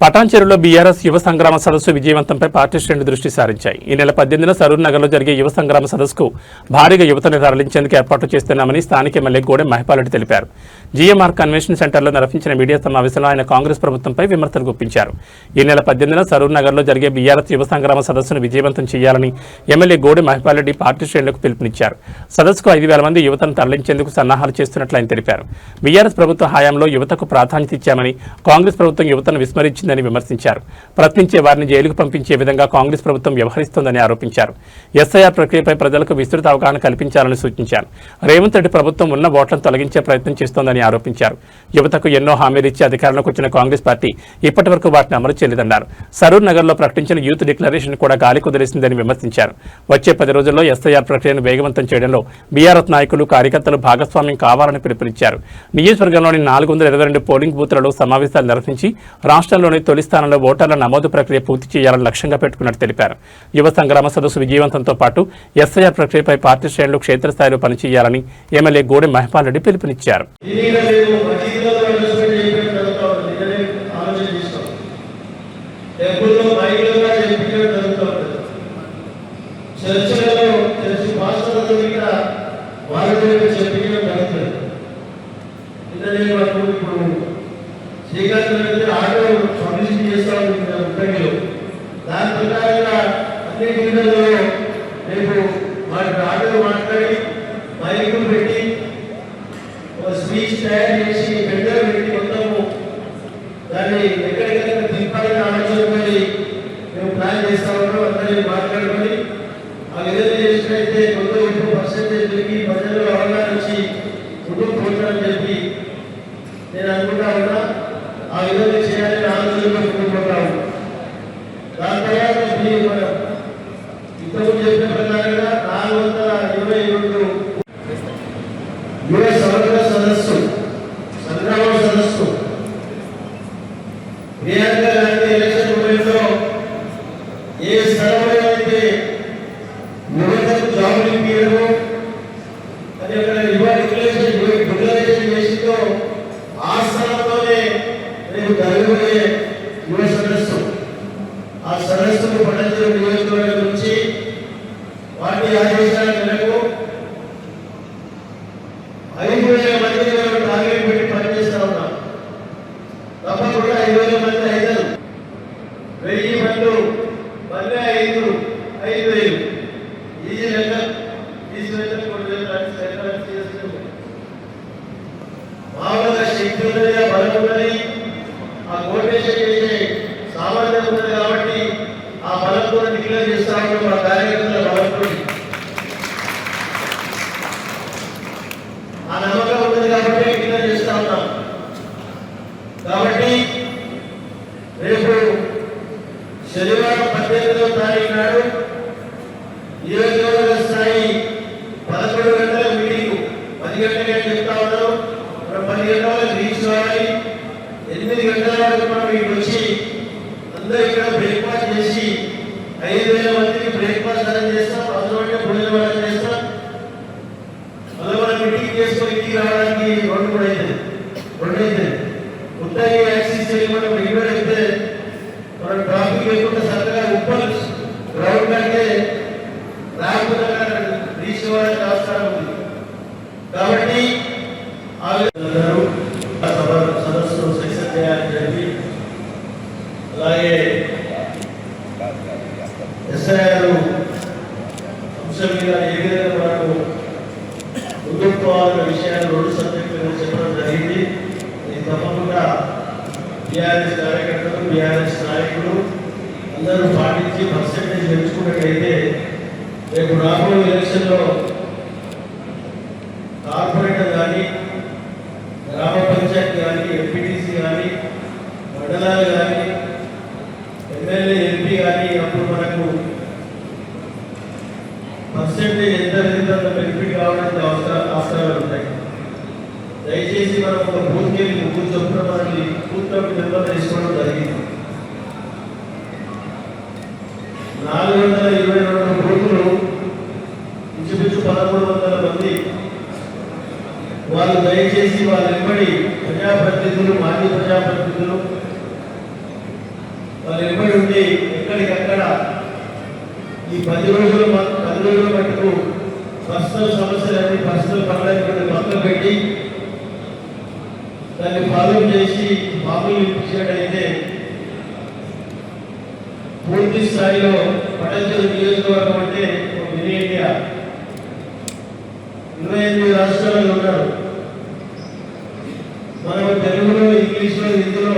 పటాన్చెరులో BRS యువ సంగ్రామ సదస్సు విజయవంతంపై party శ్రేణులు దృష్టి సారించాయి. ఈ నెల 18న సరూర్ నగర్లో జరిగే యువ సంగ్రామ సదస్సుకు భారీగా యువతను తరలించేందుకు ఏర్పాట్లు చేస్తున్నామని స్థానిక ఎమ్మెల్యే గోడెం మహిపాల్రెడ్డి తెలిపారు. జీఎంఆర్ కన్వెన్షన్ సెంటర్లో నిర్వహించిన మీడియా సమావేశంలో ఆయన కాంగ్రెస్ ప్రభుత్వంపై విమర్శలు గుప్పించారు. ఈ నెల 18న సరూర్ నగర్లో జరిగే బీఆర్ఎస్ యువ సంగ్రామ సదస్సును విజయవంతం చేయాలని ఎమ్మెల్యే గోడెం మహిపాల్రెడ్డి పార్టీ శ్రేణులకు పిలుపునిచ్చారు. సదస్సుకు 5,000 మంది యువతను తరలించేందుకు సన్నాహాలు చేస్తున్నట్లు ఆయన తెలిపారు. బీఆర్ఎస్ ప్రభుత్వ హయాంలో యువతకు ప్రాధాన్యత ఇచ్చామని, కాంగ్రెస్ ప్రభుత్వం యువతను విస్మరించిందని విమర్శించారు. ప్రశ్నించే వారిని జైలుకు పంపించే విధంగా కాంగ్రెస్ ప్రభుత్వం వ్యవహరిస్తోందని ఆరోపించారు. ఎస్ఐఆర్ ప్రక్రియపై ప్రజలకు విస్తృత అవగాహన కల్పించాలని సూచించారు. రేవంత్ రెడ్డి ప్రభుత్వం ఉన్న ఓట్లను తొలగించే ప్రయత్నం చేస్తోందని ఆరోపించారు. యువతకు ఎన్నో హామీలు ఇచ్చి అధికారంలోకి వచ్చిన కాంగ్రెస్ పార్టీ ఇప్పటి వరకు వాటిని అమలు చేయలేదన్నారు. సరూర్ నగర్లో ప్రకటించిన యూత్ డిక్లరేషన్ కూడా గాలి కుదిరేసిందని విమర్శించారు. వచ్చే 10 రోజుల్లో ఎస్ఐఆర్ ప్రక్రియను వేగవంతం చేయడంలో బీఆర్ఎస్ నాయకులు, కార్యకర్తలు భాగస్వామ్యం కావాలని పిలుపునిచ్చారు. నియోజకవర్గంలోని 422 పోలింగ్ బూత్లలో సమావేశాలు నిర్వహించి రాష్ట్రంలోని తొలి స్థానంలో ఓటర్ల నమోదు ప్రక్రియ పూర్తి చేయాలని లక్ష్యంగా పెట్టుకున్నట్టు తెలిపారు. యువ సంగ్రామ సదస్సు విజయవంతంతో పాటు ఎస్ఐఆర్ ప్రక్రియపై పార్టీ శ్రేణులు క్షేత్రస్థాయిలో పనిచేయాలని ఎమ్మెల్యే గోడెం మహిపాల్రెడ్డి పిలుపునిచ్చారు. దాని ప్రకారంగా అన్ని గిరిజనుల్లో రేపు వాటి ఆటలు మాట్లాడి మైకులు పెట్టి ఒక స్పీచ్ తయారు చేసి బెడ్డర్ పెట్టి మొత్తము దాన్ని ఎక్కడికైనా దింపాలని ఆలోచనపై మేము ప్లాన్ చేస్తా ఉన్నాం. అందరినీ మాట్లాడుకొని ఆ విధంగా చేసినట్లయితే కొంత ఎక్కువ పర్సెంటేజ్ పెరిగి ప్రజల్లో అవగాహన వచ్చి ముందుకు పోతారని చెప్పి నేను అనుకుంటా ఉన్నా. ఆ విధంగా చేయాలని ఆలోచనలో ముందుకుంటా ఉన్నాం. దాని తర్వాత మనం ఇంతకు చెప్పిన ప్రకారంగా 422 యువ సమగ్ర సదస్సు సంగ్రామ సదస్సు ప్రియాంక గాంధీ ఎలక్షన్ మూమెంట్లో ఏ స్థలంలో అయితే యువతకు జాబులు ఇప్పించడము అది అక్కడ డిక్లరేషన్ చేసిందో ఆ స్థలంలోనే రేపు జరగబోయే యువ సదస్సు. ఆ సదస్సుకు పటాన్చెరు నియోజకవర్గం నుంచి పార్టీ ఆదేశాల మేరకు 5,000 మంది టార్గెట్ పెట్టి పనిచేస్తా ఉన్నాం. తప్పకుండా 5,000 మంది అవుతారు. 1000 మంది మళ్ళీ 5,000 ఈజీ లెక్క మామూలుగా శక్తి ఉన్నది, బలం ఉన్నది, ఆ కోటేషన్ చేసే సామర్థ్యం ఉన్నది కాబట్టి ఆ బలంతో డిక్లేర్ చేస్తా ఉన్నాం. మా కార్యకర్తల బలంతో ఆ నమ్మకం ఉన్నది కాబట్టి డిక్లేర్ చేస్తా ఉన్నాం. కాబట్టి రేపు శనివారం 18వ తారీఖు నాడు నియోజకవర్గ స్థాయి 11 గంటల మీటింగ్ 10 గంటలకే చెప్తా ఉన్నాం. మనం 10 గంటలకు రీచ్ కావాలి. 8 గంటల వరకు మనం ఇటు వచ్చి అందరూ ఇక్కడ బ్రేక్ఫాస్ట్ చేసి 5,000 మందికి బ్రేక్ఫాస్ట్ అరేంజ్ చేస్తాం. అందులో భోజనం అరేంజ్ చేస్తాం. మళ్ళీ మనం మీటింగ్ చేసుకొని ఇంటికి రావడానికి 2 కూడా అవుతుంది. ఉత్తరి యాక్సిస్ చేయడం రెగ్యులర్ అయితే మనం ట్రాఫిక్ లేకుండా చక్కగా ఉప్పల్ గ్రౌండ్ కంటే రాకుండా రీచ్ అవ్వడానికి అవసరం ఉంది. కాబట్టి సదస్సును సక్సెస్ చేయాలని చెప్పి అలాగే ఎస్ఐఆర్ అంశం మీద ఏ విధంగా మనకు ముందుకు పోవాలన్న విషయాన్ని 2 సబ్జెక్టులు చెప్పడం జరిగింది. ఇది తప్పకుండా బీఆర్ఎస్ కార్యకర్తలు, బీఆర్ఎస్ నాయకులు అందరూ పాటించి పర్సెంటేజ్ పెంచుకున్నట్లయితే రేపు రాబోయే ఎలక్షన్లో కార్పొరేటర్ కానీ, గ్రామ పంచాయతీ కానీ, ఎంపీటీసీ కానీ, మండలాలు కానీ, ఎమ్మెల్యే, ఎంపీ కానీ అప్పుడు మనకు పర్సెంటేజ్ ఎంత పెరుగుతుందో బెనిఫిట్ కావడానికి అవసరాలు ఉంటాయి. దయచేసి మనం ఒక బూత్కి వెళ్ళి 3 చొప్పున మనకి బూత్ కమిటీ మెంబర్ తీసుకోవడం జరిగింది. 422 బూతులు ఇంచుమించు 1,300 మంది. వాళ్ళు దయచేసి వాళ్ళ వెంబడి ప్రజాప్రతినిధులు, మాజీ ప్రజాప్రతినిధులు వాళ్ళు ఎప్పటి ఉండి ఎక్కడికక్కడ ఈ 10 రోజుల మటుకు పర్సనల్ సమస్యలన్నీ పర్సనల్ పనులన్నీ పక్కన పెట్టి దాన్ని ఫాలో చేసి మామూలు ఇప్పించినట్టయితే పూర్తి స్థాయిలో పటంచెరు నియోజకవర్గం అంటే మినీ ఇండియా 28 రాష్ట్రాలు ఉన్నారు. మనం తెలుగులో ఇంగ్లీష్లో హిందీలో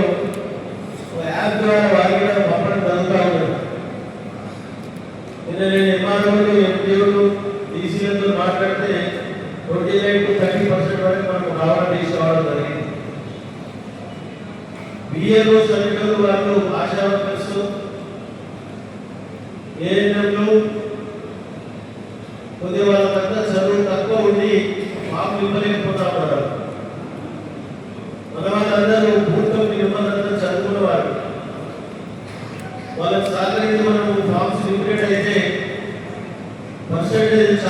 యాప్ ద్వారా వారికి కూడా పంపడం జరుగుతూ ఉంటుంది. నిన్న నేను ఎంఆర్ఓలు ఎంపీలు డీసీలతో మాట్లాడితే 29 to 30% వరకు మనకు రావడం తీసుకోవడం జరిగింది. బిఏఓ సభ్యులు వాళ్ళు ఆశా వర్కర్స్ ఏఎన్ఎంలు కొద్ది వాళ్ళకంతా చదువు తక్కువ ఉండి మాకు ఇవ్వలేకపోతా ఉన్నారు. మన వాళ్ళందరూ పూర్తి మిమ్మల్ని చదువుకున్నవారు. వాళ్ళకి సహకరించి మనం ఫామ్స్ లిమిటెడ్ అయితే పర్సెంటేజ్